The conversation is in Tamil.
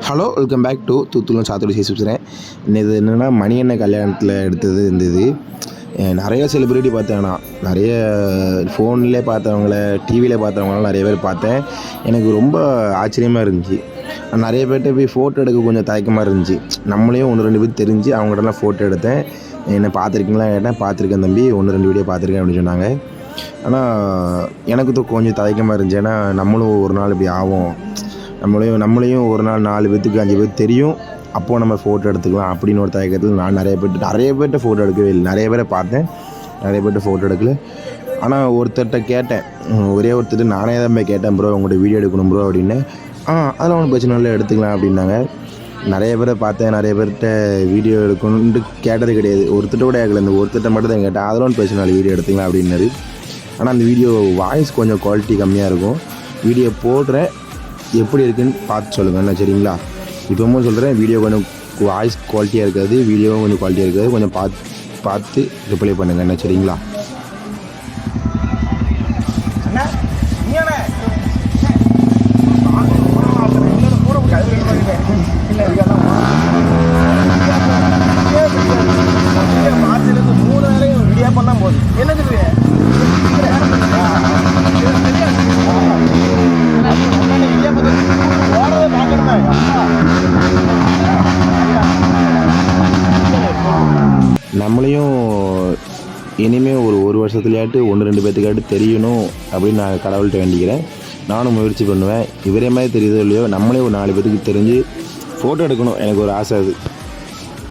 ஹலோ வெல்கம் பேக் டு தூத்துக்குளம் சாத்தோடு பேசுகிறேன். இது என்னென்னா மணியண்ணன் கல்யாணத்தில் எடுத்தது இருந்தது. நிறைய செலிப்ரிட்டி பார்த்தேன். நான் நிறைய ஃபோன்லேயே பார்த்தவங்கள, டிவியில் பார்த்தவங்களாம் நிறைய பேர் பார்த்தேன். எனக்கு ரொம்ப ஆச்சரியமாக இருந்துச்சு. நிறைய பேர்கிட்ட போய் ஃபோட்டோ எடுக்க கொஞ்சம் தயக்கமாக இருந்துச்சு. நம்மளையும் 1-2 பேர் தெரிஞ்சு அவங்கள்ட்டலாம் ஃபோட்டோ எடுத்தேன். என்ன பார்த்துருக்கீங்களா கேட்டேன். பார்த்துருக்கேன் தம்பி, 1-2 வீடியோ பார்த்துருக்கேன் அப்படின்னு சொன்னாங்க. ஆனால் எனக்கு கொஞ்சம் தயக்கமாக இருந்துச்சு. ஏன்னா நம்மளும் ஒரு நாள் இப்படி ஆகும், நம்மளையும் ஒரு நாள் 4 பேத்துக்கு 5 பேர் தெரியும், அப்போது நம்ம ஃபோட்டோ எடுத்துக்கலாம் அப்படின்னு ஒரு தயக்கத்தில் நான் நிறைய பேர்கிட்ட ஃபோட்டோ எடுக்கவே இல்லை. நிறைய பேரை பார்த்தேன், நிறைய பேர்கிட்ட ஃபோட்டோ எடுக்கல. ஆனால் ஒருத்தர்கிட்ட கேட்டேன், ஒரே ஒருத்தர் நானே தான் போய் கேட்டேன், ப்ரோ உங்கள்கிட்ட வீடியோ எடுக்கணும் ப்ரோ அப்படின்னு. அதெல்லாம் ஒன்றும் பிரச்சனை இல்லை, எடுத்துக்கலாம் அப்படின்னாங்க. நிறைய பேரை பார்த்தேன், நிறைய பேர்கிட்ட வீடியோ எடுக்கணுன்ட்டு கேட்டது கிடையாது. ஒருத்தர் கூட கேட்கல, இந்த ஒருத்தர்கிட்ட மட்டும் தான் கேட்டேன். அதெல்லாம் ஒன்றும் பிரச்சனை இல்லை, வீடியோ எடுத்துக்கலாம் அப்படின்னாரு. ஆனால் அந்த வீடியோ வாய்ஸ் கொஞ்சம் குவாலிட்டி கம்மியாக இருக்கும். வீடியோ போடுறேன், எப்படி இருக்குன்னு பார்த்து சொல்லுங்கண்ணா, சரிங்களா? இப்போவும் சொல்கிறேன், வீடியோ கொஞ்சம் வாய்ஸ் குவாலிட்டியாக இருக்காது, வீடியோவும் கொஞ்சம் குவாலிட்டியாக இருக்காது. கொஞ்சம் பார்த்து ரிப்ளை பண்ணுங்கண்ணா, சரிங்களா? நம்மளையும் இனிமேல் ஒரு வருஷத்துலையாட்டு 1-2 பேர்த்துக்காட்டு தெரியணும் அப்படின்னு நான் கடவுள்கிட்ட வேண்டிக்கிறேன். நானும் முயற்சி பண்ணுவேன். இவரே மாதிரி தெரியுதோ இல்லையோ, நம்மளே ஒரு 4 பேத்துக்கு தெரிஞ்சு ஃபோட்டோ எடுக்கணும், எனக்கு ஒரு ஆசை அது.